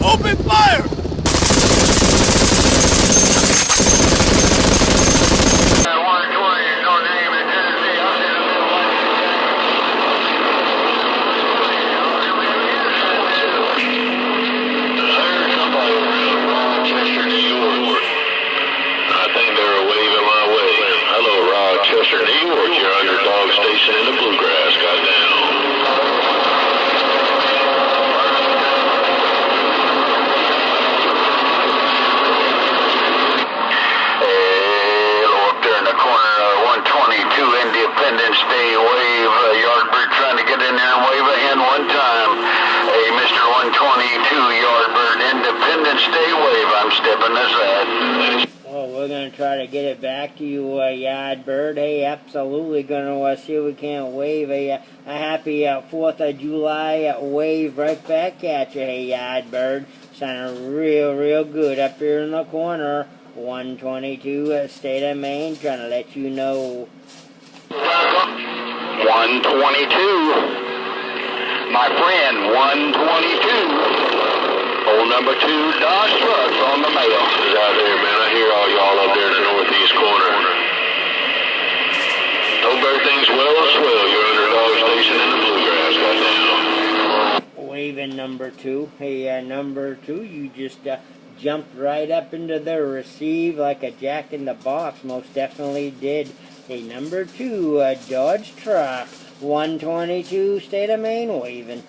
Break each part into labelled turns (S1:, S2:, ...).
S1: Open fire!
S2: Rooster-Tn, you're under dog station in the bluegrass, goddamn. Hello, up there in the corner, 122 Independence Day wave, Yardbird trying to get in there and wave a hand one time. Hey, Mr. 122 Yardbird, Independence Day wave, I'm stepping aside.
S3: Oh, we're going to try to get it back to you, Yardbird. Hey, absolutely going to see if we can't wave a happy 4th of July wave right back at you. Hey, Yardbird. Sounding real good up here in the corner. 122 State of Maine, trying to let you know.
S2: 122. My friend, 122. Old number 2 Dodge trucks on the mail. Is out there, man. I hear all y'all up there in the northeast corner. Hope everything's well or swell. You're under dog station in the bluegrass, goddamn.
S3: Waving number 2. Hey, number 2, you just jumped right up into the receive like a jack in the box. Most definitely did. Hey, number 2 Dodge truck. 122 State of Maine waving.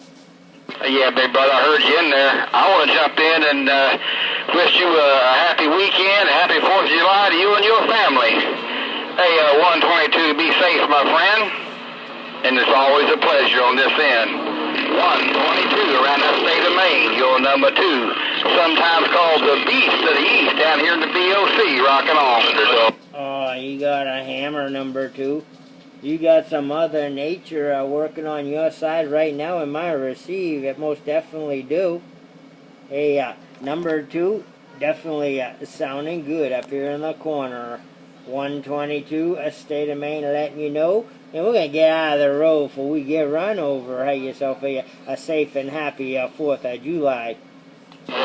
S2: Yeah, big brother, I heard you in there. I want to jump in and wish you a happy weekend, a happy 4th of July to you and your family. Hey, 122, be safe, my friend. And it's always a pleasure on this end. 122 around that state of Maine, your number 2. Sometimes called the Beast of the East down here in the BOC, rocking on.
S3: Oh, you got a hammer, number 2. You got some Mother Nature working on your side right now in my receive. It most definitely do. Hey, number 2, definitely sounding good up here in the corner. 122, State of Maine letting you know. And we're going to get out of the road before we get run over. Have yourself a safe and happy 4th of July.
S2: 120.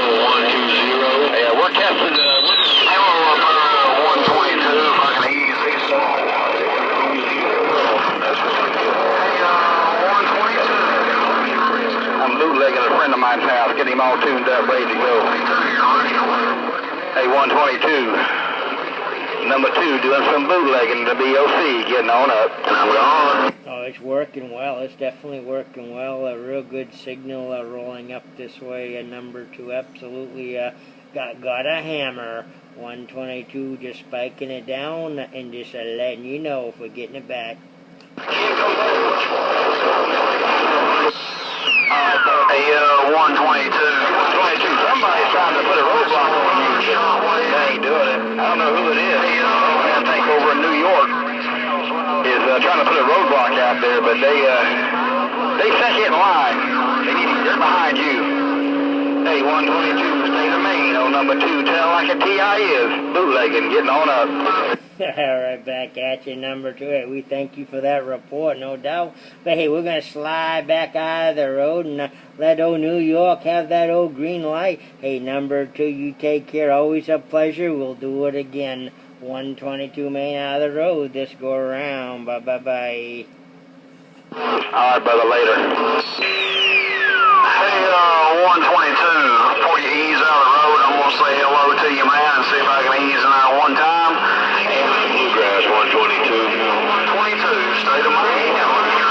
S2: Yeah, we're testing hello, 122, fucking easy. I'm bootlegging a friend of mine's house, getting him all tuned up, ready to go. Hey, 122. Number 2, doing some bootlegging to BOC, getting on up. And I'm gone.
S3: Oh, it's working well. It's definitely working well. A real good signal rolling up this way. Number 2, absolutely got a hammer. 122 just spiking it down and just letting you know if we're getting it back.
S2: Hey, 122. 122. Somebody's trying to put a roadblock on you. They ain't doing it. I don't know who it is. I think over in New York is trying to put a roadblock out there, but they sent you in line. They're behind you. Hey, 122, State of Maine, on number 2, tell like a TI is. Bootlegging, getting on up.
S3: All right, back at you, number 2. Hey, we thank you for that report, no doubt. But hey, we're going to slide back out of the road and let old New York have that old green light. Hey, number 2, you take care. Always a pleasure. We'll do it again. 122 Main out of the road. This go around. Bye-bye-bye.
S2: All right, brother, later. Hey, 122, before you ease out of the road, I'm going to say hello to you, man, and see if I can ease out one time. Bluegrass, 122. 122, State of Maine,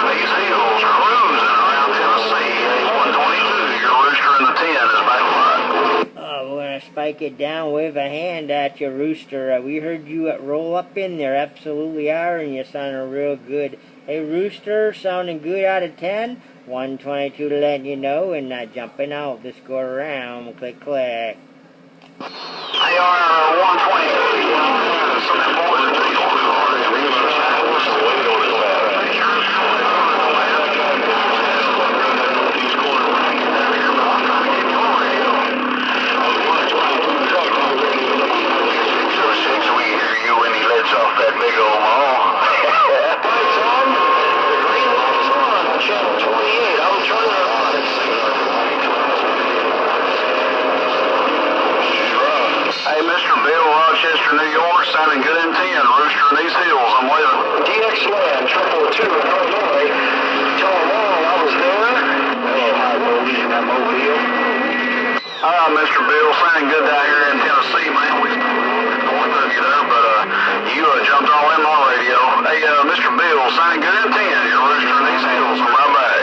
S2: these hills cruising around Tennessee. Hey, 122, your Rooster-Tn is back live.
S3: We're going to spike it down with a hand at you, Rooster. We heard you roll up in there. Absolutely are, and you're sounding real good. Hey, Rooster, sounding good out of 10. 122 to let you know, and jumping out. This go around. Click, click.
S2: They are 122. Some important people. We hear you when he lets off that big old mall. Lights on. The green light's on. Channel 28. I'll turn it on. Mr. Bill, sounding good down here in Tennessee, man. We going through you there, but you jumped all in my radio. Hey, Mr. Bill, sounding good in 10. You're Rooster in these hills. I'm right back.